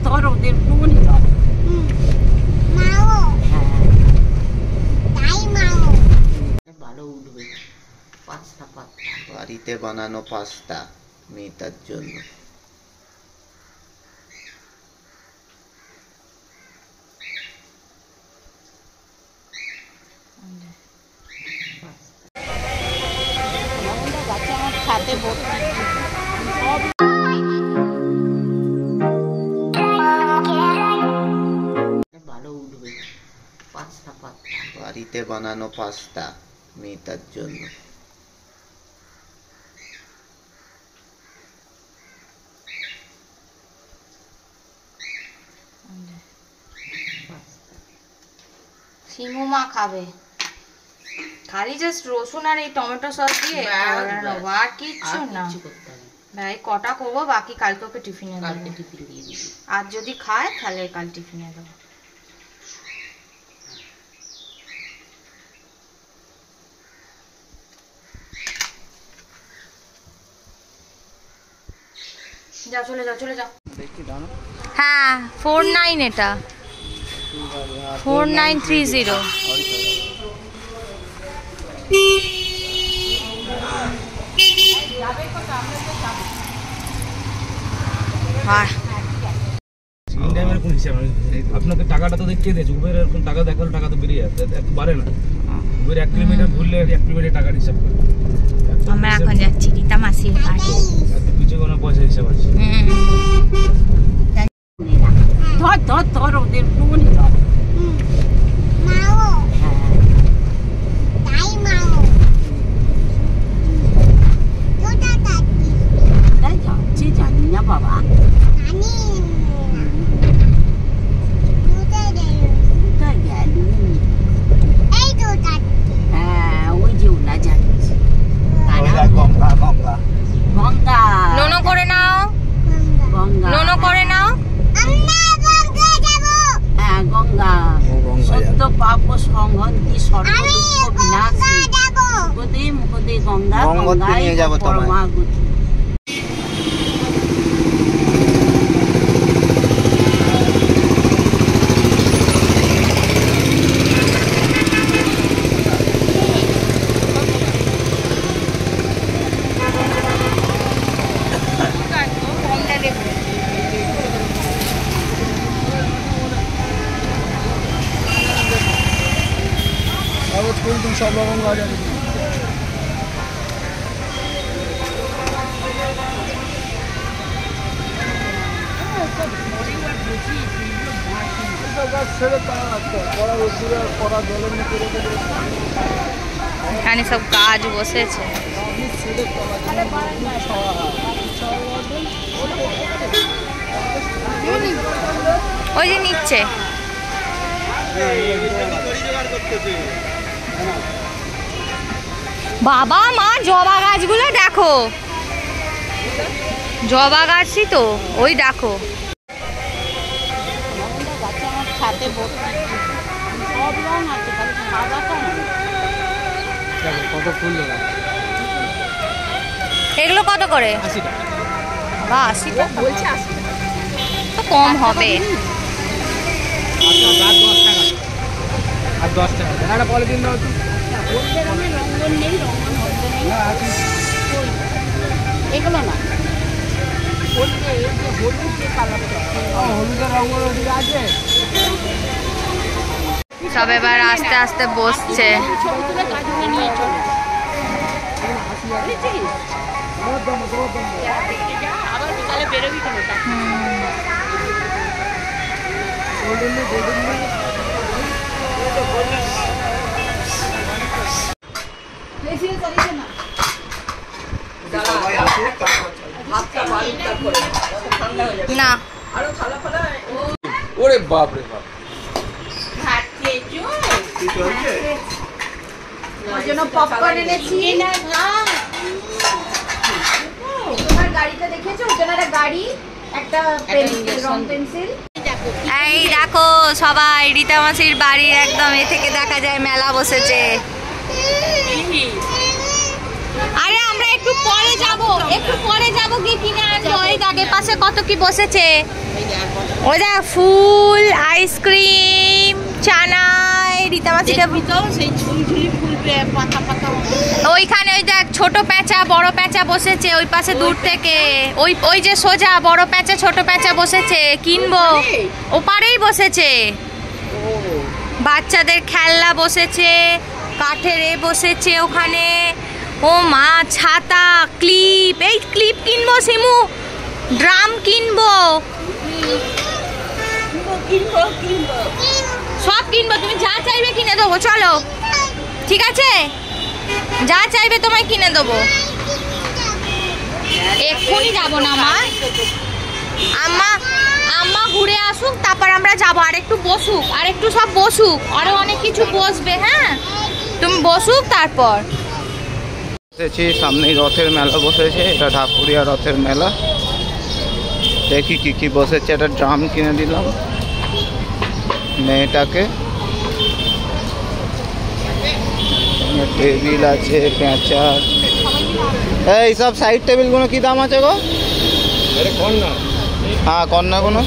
ধর ওদের একটুখানি ধর। ভালো উঠবে পাস্তা। বাড়িতে বানানো পাস্তা মেয়েটার জন্য। খাতে ভর্তি ভালো উঠবে পাস্তা। বাড়িতে বানানো পাস্তা মেয়েটার জন্য। শিমু মা খাবে খালি জাস্ট রসুন আর এই টমেটো সস দিয়ে আর কিচ্ছু না। ভাই কটা করবো, বাকি কালকে ওকে টিফিনে দিয়ে দিবি। আর যদি খায় তাহলে কাল টিফিনে দেবো। যাও চলে যাও। হ্যাঁ 49 এটা 4930। আপনাকে টাকাটা তো দেখিয়ে দিয়েছে উবের, এরকম টাকা দেখালো টাকা তো বেরিয়ে যাচ্ছে, এত বাড়ে না। উবের 1 কিলোমিটার ঘুরলে 1 কিলোমিটার টাকার হিসাব করে। আমরা এখন যাচ্ছি রীতা মাসির বাড়ি। কিছু কোনো পয়সা হিসাব আছে। ধর ওদের একটুখানি ধর। জানি না বাবা। হ্যাঁ ওই যে ওনা জানিস গঙ্গা নোনো করে নাও। হ্যাঁ গঙ্গা সত্য পাপ সংহন্তি সর্ব দুঃখ বিনাশী মুখদে গঙ্গা নিয়ে যাবো তোমায়। পরমাগতি। সব রকম গাছ আছে। এখানে সব গাছ বসেছে। ওই যে নিচ্ছে বাবা মা জবা গাছগুলো দেখো, জবা গাছই তো ওই দেখো। ছাতে সব রং আছে, কত ফুল এগুলো কত করে? 80 টাকা। বা 80 টাকা বলছে, 80 তো কম হবে। আর 10 টাকা একটা পলিথিন দাও তো। রঙন নেই, রঙন হবে এগুলো না। সব এবার আস্তে আস্তে বসছে। না ওরে বাপ রে বাপ, ওই জন্য পপকর্ন এনেছি। তোমার গাড়িটা দেখেছো? ওই জন্য একটা গাড়ি, একটা রং পেন্সিল। এই দেখো সবাই রীতা মাসির বাড়ির একদম এ থেকে দেখা যায় মেলা বসেছে। আরে আমরা একটু পরে যাব কি কিনে আনবো। এই আগের পাশে কত কি বসেছে, ওই দেখ ফুল, আইসক্রিম, চানাই, রীতামাসিকে সেই ঝুলঝুলি ফুল পাতা পাতা। ওইখানে ওই দেখ ছোট প্যাঁচা বড় প্যাঁচা বসেছে ওই পাশে দূর থেকে, ওই যে সোজা বড় প্যাঁচা ছোট প্যাঁচা বসেছে, কিনবো। ওপারেই বসেছে, বাচ্চাদের খেলনা বসেছে, কাঠের বসেছে ওখানে। ও মা, ছাতা, ক্লিপ, এই ক্লিপ কিনবো শিমু, ড্রাম কিনবো, সব কিনবো। তুমি যা চাইবে কিনে দেবো, চলো ঠিক আছে, যা চাইবে তোমায় কিনে দেবো। এক্ষুনি যাবো না মা, আম্মা ঘুরে আসুক তারপর আমরা যাবো। আর একটু বসুক, আর একটু সব বসুক, আরো অনেক কিছু বসবে। হ্যাঁ তুমি বসুক তারপর। সামনেই রথের মেলা বসেছে, এটা ঢাকুরিয়া রথের মেলা। দেখি কি কি বসেছে। একটা ড্রাম কিনে দিলাম মেয়েটাকে, টেবিল আছে, পেঁচা। এই সব সাইড টেবিলগুলো কি দাম আছে গো? হ্যাঁ কন্যাগুলো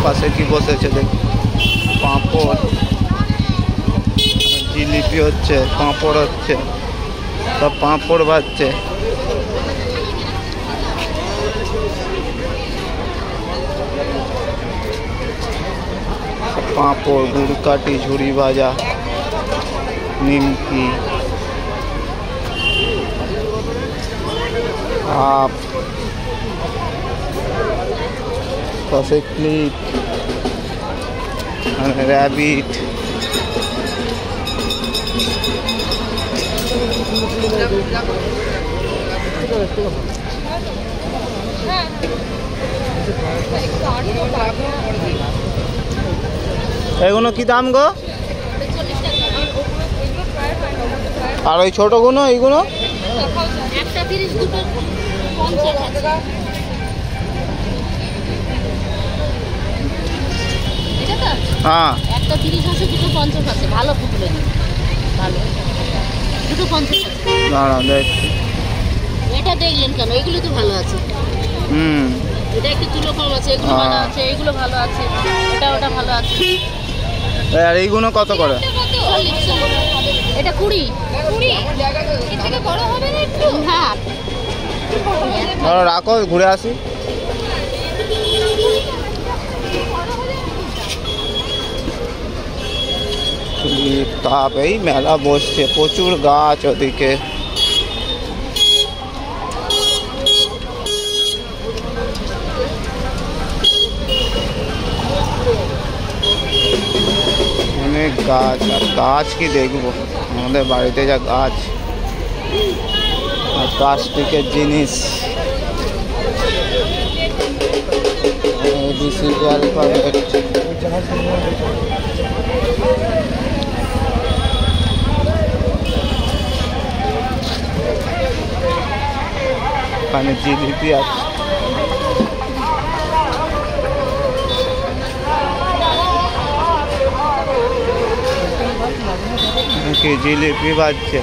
পাশে কি বসেছে দেখি, পাঁপড়, জিলিপি হচ্ছে, পাঁপড় হচ্ছে, সব পাঁপড় ভাজছে। পাঁপড়, গুড়কাঠি, ঝুড়ি ভাজা, নিমকি, আপ, পাশে ক্লিপ, র্যাবিট, এগুলো কি দাম গো? আর ওই ছোটগুলো এইগুলো? একটা 30, দুটো 50 আছে। এটা তো হ্যাঁ একটা 30 আছে, দুটো 50 আছে। ভালো ফুটবে, ভালো দুটো 50 আছে। দাঁড়াও দেখছি। এটা দেখলেন কেন? এগুলো তো ভালো আছে। এটা একটু তুলো কম আছে, এগুলো ভালো আছে, এগুলো ভালো আছে, ওটা ভালো আছে। আর এইগুলো কত করে? এটা 20। এর থেকে বড় হবে না একটু? হ্যাঁ ধরো রাখো, ঘুরে আসি। তাপ, এই মেলা বসছে, প্রচুর গাছ ওদিকে। অনেক গাছ, আর গাছ কি দেখবো, আমাদের বাড়িতে যা গাছ আর প্লাস্টিকের জিনিস। ওখানে জিলিপি আছে, কি জিলিপি বাজছে।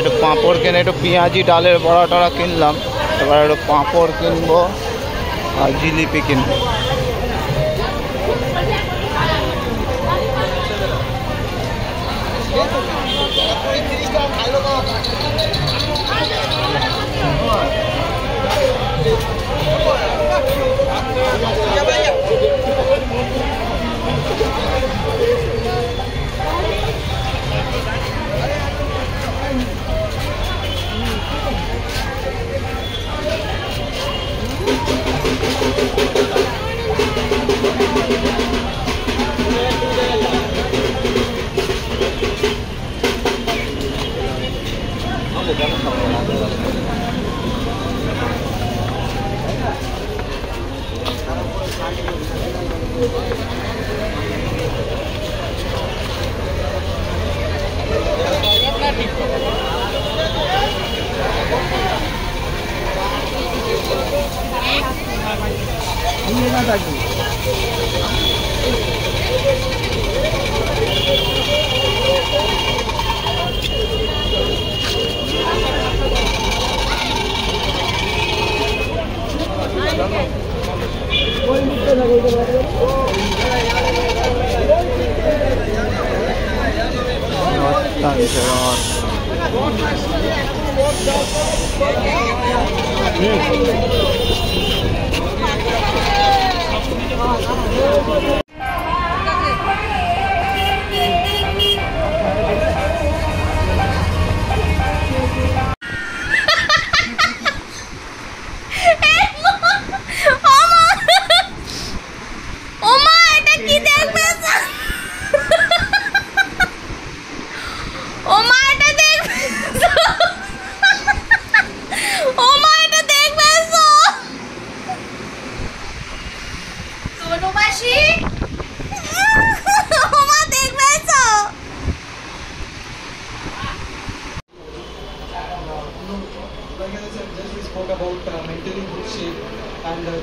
একটু পাঁপড় কিনে, একটু পেঁয়াজি ডালের বড়া টড়া কিনলাম। এবার একটু পাঁপড় কিনবো আর জিলিপি কিনবো।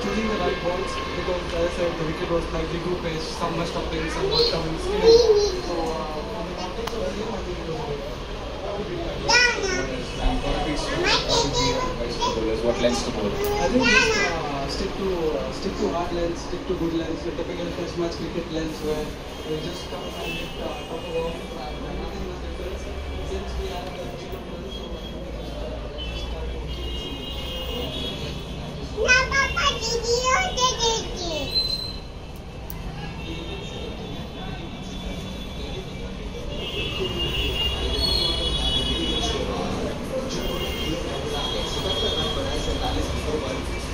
Choosing the right balls because as I said the wicket was slightly too pitched, some were stopping, some were coming spinning. So on the context of the game, I think it was good. What lens to bowl? I think just stick to hard lens, stick to good lens. We're taking a first match cricket lens where we just come and hit top of our own and nothing much difference. Since we have the cheaper players, so I think we just start to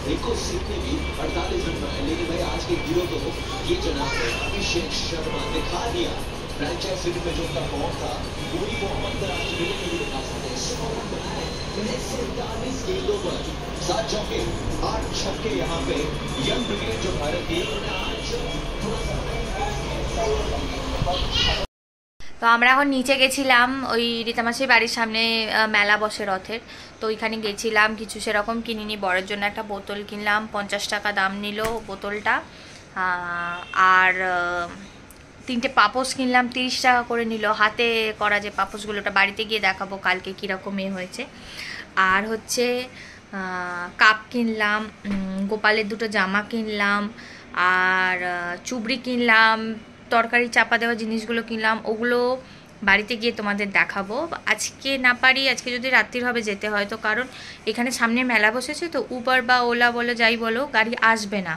देखो सीखने भी 48 run बनाए, लेकिन भाई आज के hero तो ये जनाब है अभिषेक शर्मा। दिखा दिया फ्रेंचाइज क्रिकेट में जो उनका फॉर्म था, पूरी मोहम्मद दराज क्रिकेट में भी दिखा सकते हैं। 100 रन बनाए 47 गेंदों पर, 7 चौके 8 छक्के। यहाँ पे यंग ब्रिगेड जो भारत की তো আমরা এখন নিচে গেছিলাম, ওই রীতামাসির বাড়ির সামনে মেলা বসে রথের, তো ওইখানে গেছিলাম। কিছু সেরকম কিনিনি, বরের জন্য একটা বোতল কিনলাম, 50 টাকা দাম নিল বোতলটা। আর 3টে পাপোশ কিনলাম, 30 টাকা করে নিল। হাতে করা যে পাপোশগুলো, ওটা বাড়িতে গিয়ে দেখাবো কালকে কীরকম হয়েছে। আর হচ্ছে কাপ কিনলাম, গোপালের 2টো জামা কিনলাম, আর চুবড়ি কিনলাম, তরকারি চাপা দেওয়া জিনিসগুলো কিনলাম। ওগুলো বাড়িতে গিয়ে তোমাদের দেখাবো। আজকে না পারি, আজকে যদি রাত্রির হবে যেতে হয়, তো কারণ এখানে সামনে মেলা বসেছে, তো উবার বা ওলা বলো যাই বলো গাড়ি আসবে না,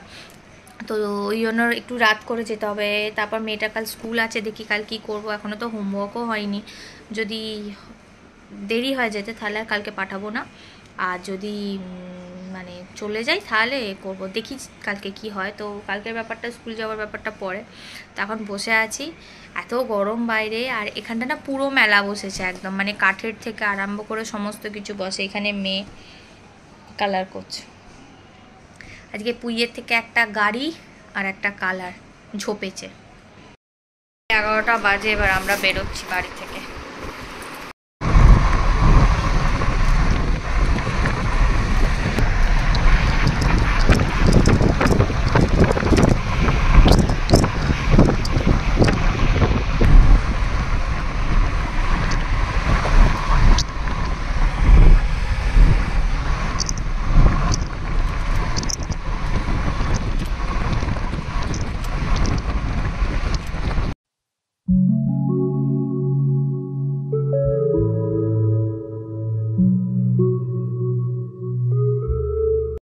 তো ওই জন্য একটু রাত করে যেতে হবে। তারপর মেয়েটা কাল স্কুল আছে, দেখি কাল কি করব। এখনও তো হোমওয়ার্কও হয়নি, যদি দেরি হয় যেতে তাহলে আর কালকে পাঠাবো না। আর যদি মানে চলে যাই তাহলে করব, দেখি কালকে কি হয়। তো কালকের ব্যাপারটা, স্কুল যাওয়ার ব্যাপারটা পরে। তো এখন বসে আছি, এত গরম বাইরে। আর এখানটা না পুরো মেলা বসেছে একদম, মানে কাঠের থেকে আরম্ভ করে সমস্ত কিছু বসে। এখানে মেয়ে কালার করছে। আজকে পুইয়ের থেকে একটা গাড়ি আর একটা কালার ঝোপেছে। 11টা বাজে, এবার আমরা বেরোচ্ছি বাড়ি থেকে।